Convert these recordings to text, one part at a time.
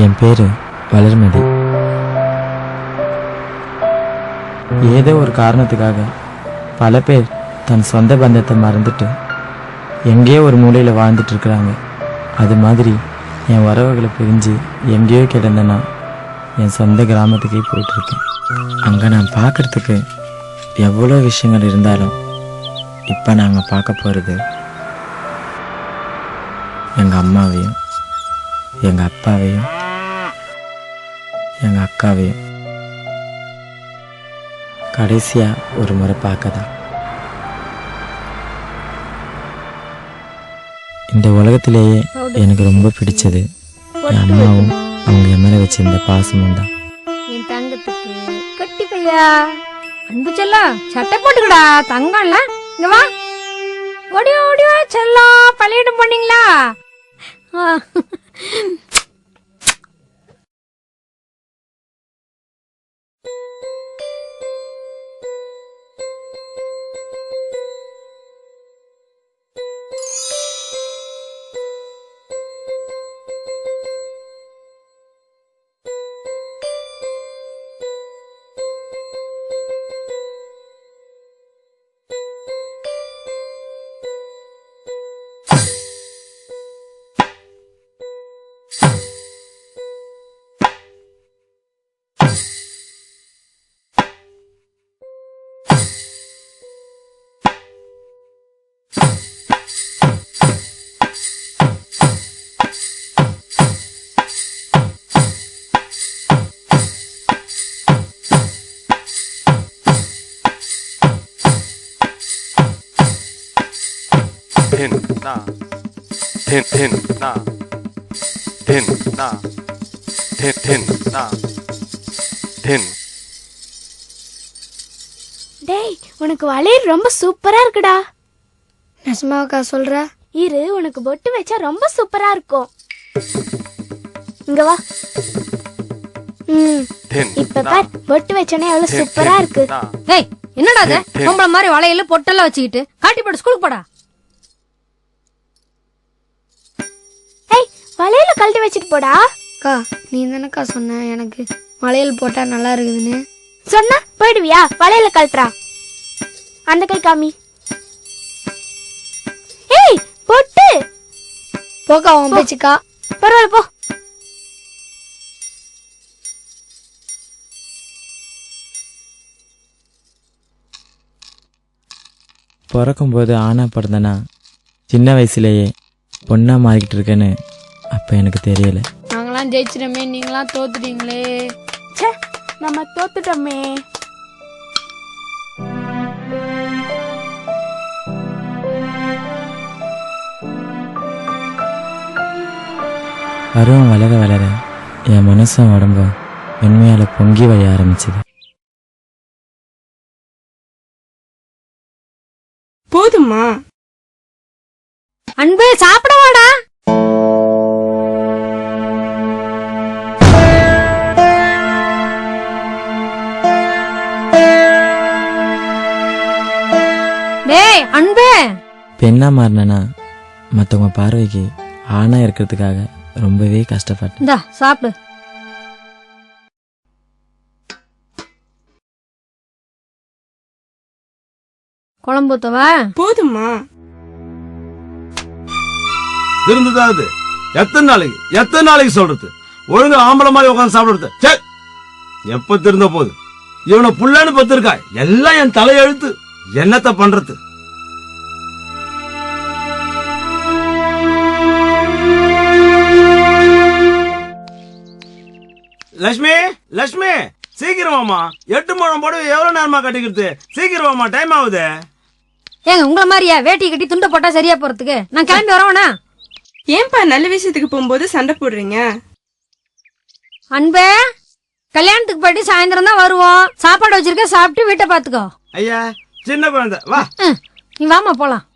என் பேரு வளர்மதி. ஏதோ ஒரு காரணத்துக்காக பல பேர் தன் சொந்த பந்தத்தை மறந்துட்டு எங்கேயோ ஒரு மூலையில் வாழ்ந்துட்டு இருக்கிறாங்க. அது மாதிரி என் உறவுகளை பிரிஞ்சு எங்கேயோ கிடந்தேன்னா என் சொந்த கிராமத்துக்கே போயிட்டுருக்கேன். அங்கே நான் பார்க்குறதுக்கு எவ்வளோ விஷயங்கள் இருந்தாலும் இப்போ நாங்கள் பார்க்க போகிறது எங்கள் அம்மாவையும் எங்கள் அப்பாவையும் எங்கள் அக்காவையும் கடைசியாக ஒரு முறை பார்க்க தான். இந்த உலகத்திலேயே எனக்கு ரொம்ப பிடிச்சது என் அம்மாவும் அவங்க என் மேலே வச்சிருந்த பாசமும் தான். என் தங்கத்துக்கு கட்டி பையா அன்பு செல்லம் சட்டை போட்டுக்கடா தங்கம்ல. இங்க வா, ஓடி ஓடி வா செல்லம். பள்ளியிடம் பண்ணீங்களா? டேய், உனக்கு வளையல் ரொம்ப சூப்பரா இருக்குடா. நெசமாக்கா சொல்ற? இரு, உனக்கு பொட்டு வச்சா ரொம்ப சூப்பரா இருக்கும். இங்க வா. இப்ப பார், பொட்டு வச்சனே எவ்வளவு சூப்பரா இருக்கு. டேய், என்னடா அது? பொம்பளை மாதிரி வளையல பொட்டெல்லாம் வச்சுக்கிட்டு காட்டி போட்டு ஸ்கூலுக்கு போடா. ஏய், வளையல கழட்டி வச்சிட்டு போடா. அக்கா, நீ தானக்கா சொன்ன எனக்கு வளையல் போட்டா நல்லா இருக்குதுன்னு. சொன்னா போயிடுவியா? வளையல கழட்டுறா. அந்த கை காமி. ஏய், பொட்டு போக்கா உன் பேச்சுக்கா. பரவாயில்ல போ. பிறக்கும்போது ஆனா பிறந்தனா சின்ன வயசுலேயே பொண்ணா மாறிக்கிட்டு இருக்கேன்னு அப்போ எனக்கு தெரியல. நாங்களாம் ஜெயிச்சிடமே, நீங்களாம் தோத்துட்டீங்களே. ச்சே, நம்ம தோத்துட்டோமே. பருவம் வளர வளர என் மனசும் உடம்பும் உண்மையால பொங்கி வழிய ஆரம்பிச்சது. போதுமா அன்பு, சாப்பிட வாடா. டேய் அன்பு. பெண்ணா மாறினா மற்றவங்க பார்வைக்கு ஆணா இருக்கிறதுக்காக ரொம்பவே கஷ்டப்பட்டேன். இந்தா சாப்பிடு. குழம்பு ஊத்தவா? போதுமா திருந்ததாவது எத்தனை நாளைக்கு சொல்றது? ஒழுங்கா ஆம்பளை மாதிரி உட்காந்து சாப்பிடுறது. எப்ப திருந்த போது? இவனை புள்ளன்னு பத்திருக்கா, எல்லாம் என் தலையெழுத்து. என்னத்த பண்றது? லட்சுமி, லட்சுமி, சீக்கிரமாமா. 8 முழம் போட எவ்வளவு நேரமா கட்டிக்கிறது? சீக்கிரமாமா, டைம் ஆகுது. ஏங்க உங்கள மாதிரியா வேட்டி கட்டி துண்டை போட்டா சரியா போறதுக்கு? நான் கிளம்பி வரவனா? ஏன்பா நல்ல விஷயத்துக்கு போகும்போது சண்டை போடுறீங்க? அன்பே, கல்யாணத்துக்கு போயிட்டு சாயந்தரம் தான் வருவோம். சாப்பாடு வச்சிருக்க, சாப்பிட்டு வீட்டை பாத்துக்கோ. ஐயா, சின்ன குழந்தை வா. நீ வாமா போலாம்.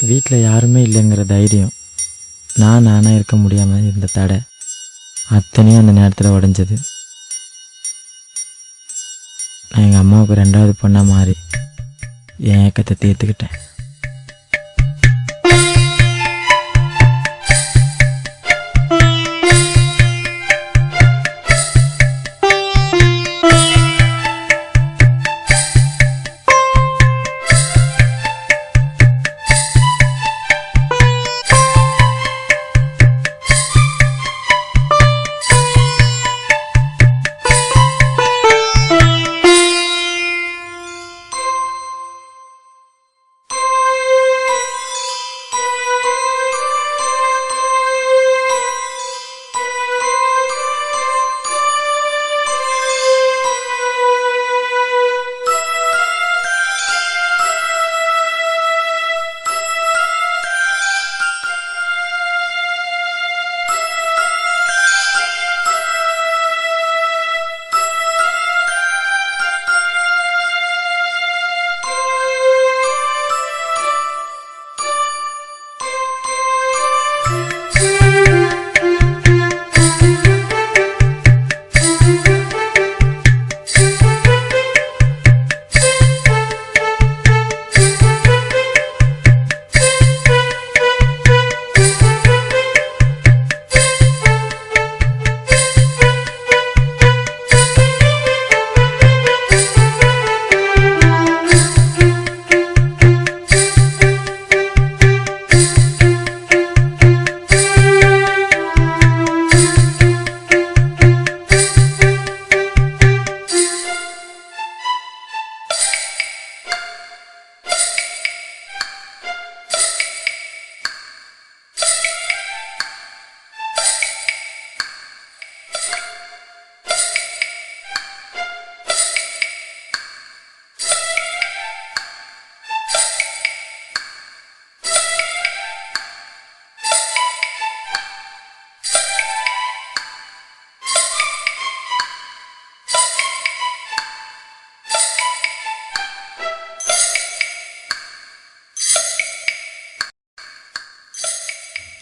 வீட்டில் யாருமே இல்லைங்கிற தைரியம், நானாக இருக்க முடியாமல் இருந்த தடை அத்தனையும் அந்த நேரத்தில் உடைஞ்சது. நான் எங்கள் அம்மாவுக்கு 2வது பொண்ணாக மாறி என் ஏக்கத்தை தீர்த்துக்கிட்டேன்.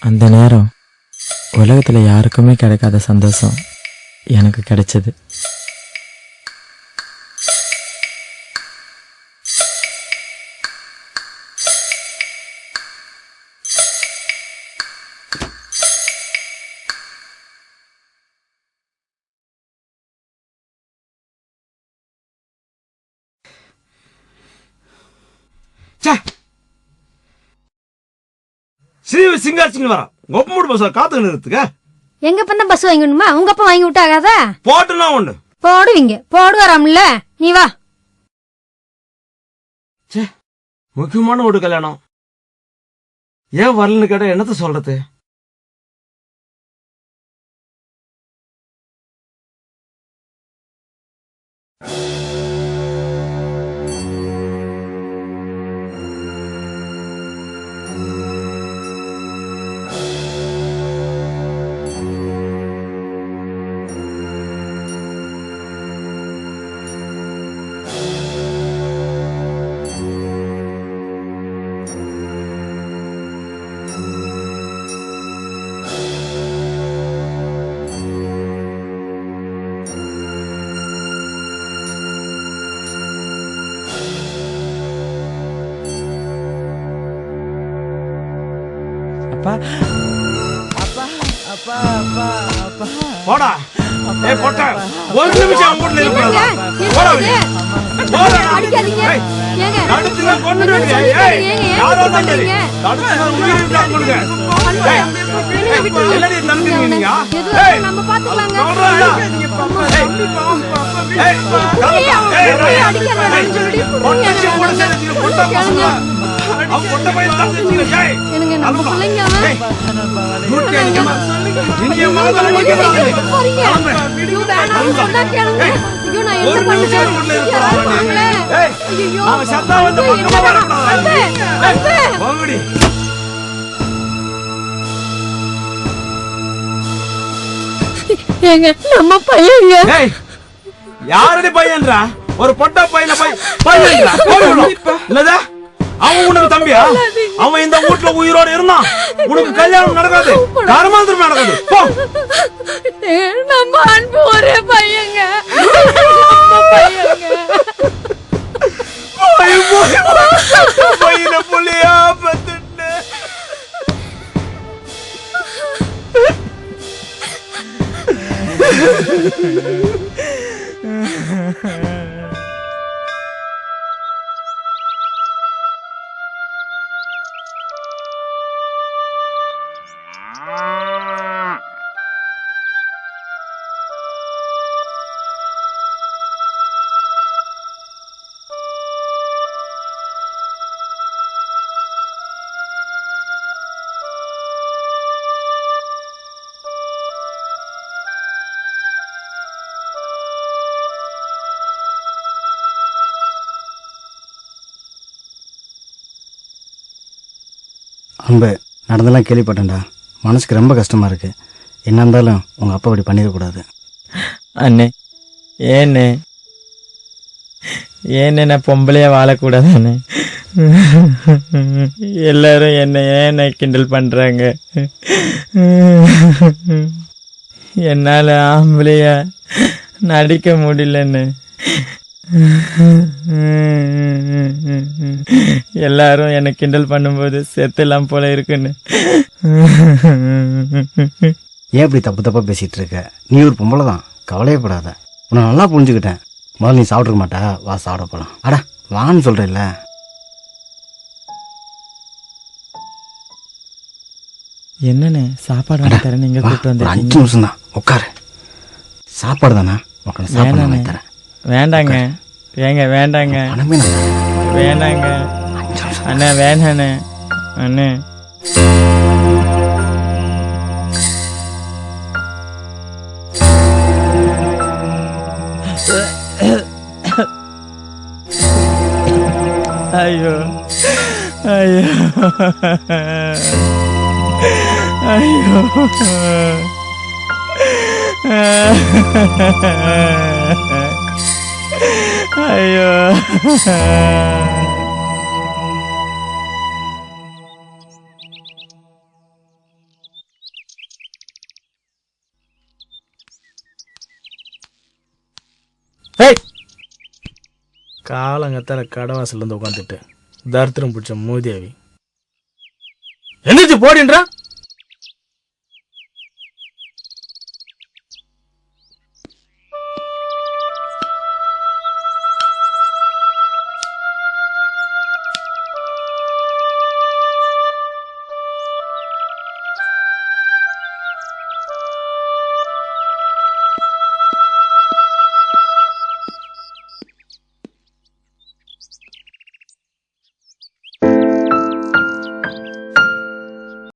அந்த நேரம் உலகத்தில் யாருக்குமே கிடைக்காத சந்தோஷம் எனக்கு கிடைச்சது. ஸ்ரீவி சிங்காச்சிங்க வர ஒப்பமூடு பஸ் காத்து நிறுத்துக்க. எங்க பண்ண பஸ் வாங்கணுமா? உங்க அப்பா வாங்கி விட்டாகாத? போட்டுனா ஒண்ணு போடுவீங்க, போடுவாராம்ல. நீ வா. முக்கியமான ஒரு கல்யாணம் ஏன் வரலன்னு கேட்டா என்னத்த சொல்றது? போடா ஏய் போடா ஒரு நிமிஷம் அங்கோட்ல இருப்படா போடா போடா அடிக்காதீங்க ஏங்க நடத்துல கொன்னுடுங்க ஏய் யாரோ தான் சரி நடத்துல உயிரை விட்டா கொல்லுங்க என்னடி தம்பிங்க நீங்க ஏய் நம்ம பாத்துக்கலாங்க ஏய் அடிக்காதீங்க பொண்ணு கூட சேர்ந்து பொண்ணு பசங்க அவ பொண்ணு போய் தம்பிங்க ஏய் என்னங்க நம்ம பிள்ளைங்க அவன் குட் கேங்க நீங்க மனதல வைக்கறாங்க ஐயோ வேணாம் சொன்னா கேளுங்க. ஐயோ நான் என்ன பண்ணுவேன்? ஏய் அவன் சத்தா வந்து பக்கமா வரக்கூடாது. ஏய் வாங்கடி. ஏங்க நம்ம பையங்க. ஏய் யாரடி பையன்றா? ஒரு பொட்ட பையன பையன்றா? போடுடா. இல்லடா அவன் உனக்கு தம்பியா? அவன் இந்த வீட்டுல உயிரோட இருந்தான், உனக்கு கல்யாணம் நடக்காது, கர்மாந்திரம் நடக்காது. போ. நம்ம அன்பு ஒரே பையங்க. நம்ம பையங்க. பையனை புள்ளையா பெத்துட்டேன். அன்பு, நடந்தெல்லாம் கேள்விப்பட்டேன்டா. மனசுக்கு ரொம்ப கஷ்டமா இருக்கு. என்ன இருந்தாலும் உங்க அப்பா இப்படி பண்ணிடக்கூடாது. அண்ணே, ஏண்ணே நான் பொம்பளையா வாழக்கூடாது அண்ணே? எல்லாரும் என்ன ஏண்ணே கிண்டல் பண்றாங்க? என்னால ஆம்பளையா நடிக்க முடியலன்னு எல்லாரும் என்ன கிண்டல் பண்ணும்போது செத்துலாம் போல இருக்குன்னு. ஏன் இப்படி தப்பு தப்பா பேசிட்டு இருக்க? நீ ஒரு பொம்பளை தான், கவலையப்படாத. உன்னை நல்லா புரிஞ்சுக்கிட்டேன். முதல்ல நீ சாப்பிட்ருக்க மாட்டா, வா சாப்பிட போலாம். அடா வான்னு சொல்றேன்ல. என்னண்ணே சாப்பாடு வாங்கி தரேன், நீங்க கூப்பிட்டு ஒரு 5 வந்து. நிமிஷம் தான் உட்காரு. சாப்பாடு தானே உனக்கு சாப்பாடு வேணாண்ணே. வாங்கி தரேன். வேண்டாங்க, ஏங்க வேண்டாங்க, பணமே நான் தரேன். வேண்டாங்க 5 நிமிஷம். அண்ணா, வேணாண்ணே அண்ணே. ஐயோ ஐயோ ஐயோ ஐயோ. காலங்கத்தால கடவாசல் இருந்து உட்காந்துட்டு தரித்திரம் பிடிச்ச மூதேவி எந்திரிச்சு போடின்றா.